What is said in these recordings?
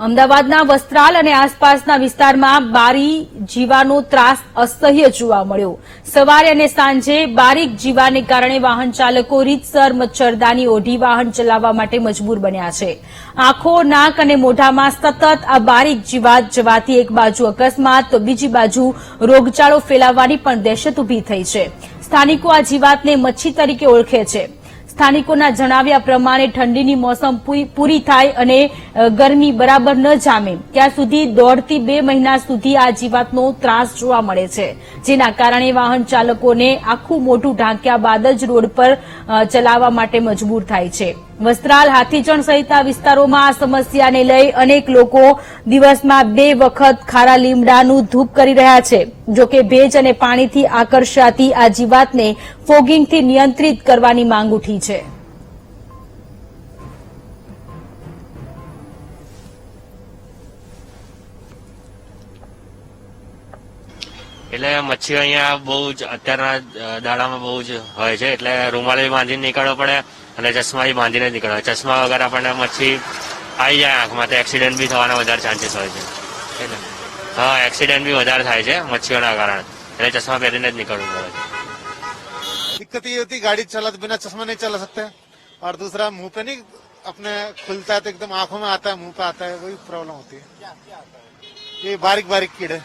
અમદાવાદના વસ્ત્રાલ અને આસપાસના વિસ્તારમાં બારી જીવાનો ત્રાસ અસહ્ય જોવા મળ્યો। સવારે અને સાંજે બારીક જીવાને કારણે વાહન ચાલકો રીતસર મચ્છરદાની ઓઢી વાહન ચલાવવા માટે મજબૂર બન્યા છે। આંખો, નાક અને મોઢામાં સતત આ બારીક જીવાત જવાથી એક બાજુ અકસ્માત તો બીજી બાજુ રોગચાળો ફેલાવવાની પણ દહેશત ઉભી થઈ છે। સ્થાનિકો આ જીવાતને મચ્છી તરીકે ઓળખે છે। સ્થાનિકોના જણાવ્યા પ્રમાણે ઠંડીની મોસમ પૂરી થાય અને ગરમી બરાબર ન જામે ત્યાં સુધી 1.5 થી 2 મહિના સુધી આ જીવાતનો ત્રાસ જોવા મળે છે, જેના કારણે વાહન ચાલકોને આખું મોઢું ઢાંક્યા બાદ જ રોડ પર ચલાવવા માટે મજબૂર થાય છે। વસ્ત્રાલ, હાથીજણ સહિતના વિસ્તારોમાં આ સમસ્યાને લઈ અનેક લોકો દિવસમાં 2 વખત ખારા લીમડાનું ધૂપ કરી રહ્યા છે। જોકે ભેજ અને પાણીથી આકર્ષાતી આ જીવાતને ફોગિંગથી નિયંત્રિત કરવાની માંગ ઉઠી છે। એટલે મચ્છી અહીંયા બહુ જ અત્યારના દાડામાં બહુ જ હોય છે, એટલે રૂમાલ બાંધીને નીકળવો પડે અને ચશ્મા બાંધીને નીકળવો। ચશ્મા વગર આપણને મચ્છી આવી જાય આંખમાં તો એક્સિડન્ટ બી થવાના વધારે ચાન્સીસ હોય છે। હા, એક્સિડન્ટ બી વધારે થાય છે મચ્છીઓના કારણે, એટલે ચશ્મા પહેરીને જ નીકળવું પડે છે। दिक्कत ये होती है गाड़ी चला तो बिना चश्मा नहीं चला सकते, और दूसरा मुंह पे नहीं अपने खुलता है तो एकदम आंखों में आता है, मुंह पे आता है, वही प्रॉब्लम होती है। ये बारीक बारीक कीड़े,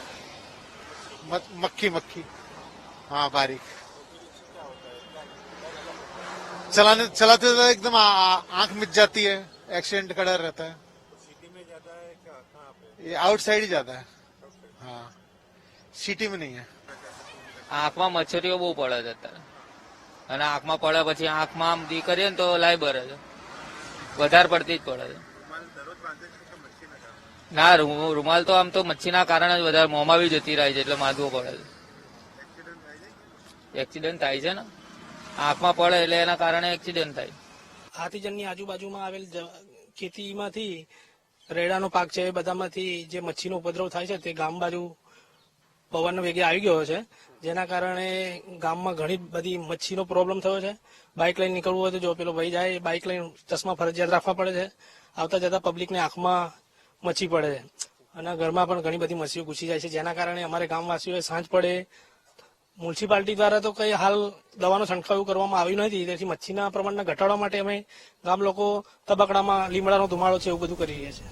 मक्खी, हाँ बारीक चलाते एकदम आंख मिच जाती है, एक्सीडेंट का डर रहता है। सिटी में ज्यादा है क्या, कहाँ पे? ये आउटसाइड ही ज्यादा है, हाँ सिटी में नहीं है। આંખમાં મચ્છરીઓ બહુ પડે છે અત્યારે, અને આંખમાં પડે પછી આંખમાં આમ દી કરીએ ને તો લાઈ ભરે છે, વધારે પડતી જ પડે છે। ના, રૂમાલ તો આમ તો મચ્છીના કારણે જ વધારે મોંમાં બી જતી રહે છે, એટલે માથું પડે છે। એક્સિડન્ટ થાય છે ને, આંખમાં પડે એટલે એના કારણે એક્સિડન્ટ થાય। હાથીજણની આજુબાજુમાં આવેલ ખેતીમાંથી રેડાનો પાક છે, એ બધામાંથી જે મચ્છીનો ઉપદ્રવ થાય છે તે ગામ બાજુ પવનનો વેગે આવી ગયો છે, જેના કારણે ગામમાં ઘણી બધી મચ્છીનો પ્રોબ્લેમ થયો છે। બાઇક લઈને નીકળવું હોય તો જો પેલો ભાઈ જાય, બાઇક લઈને ચશ્મા ફરજિયાત રાખવા પડે છે। આવતા જતા પબ્લિકને આંખમાં મચ્છી પડે છે, અને ઘરમાં પણ ઘણી બધી મચ્છીઓ ઘૂસી જાય છે, જેના કારણે અમારે ગામવાસીઓએ સાંજ પડે મ્યુનિસિપાલિટી દ્વારા તો કઈ હાલ દવાનો છંટકાવ કરવામાં આવ્યો નથી, તેથી મચ્છીના પ્રમાણને ઘટાડવા માટે અમે ગામ લોકો તબકડામાં લીમડાનો ધુમાડો છે એવું બધું કરી રહ્યા છે।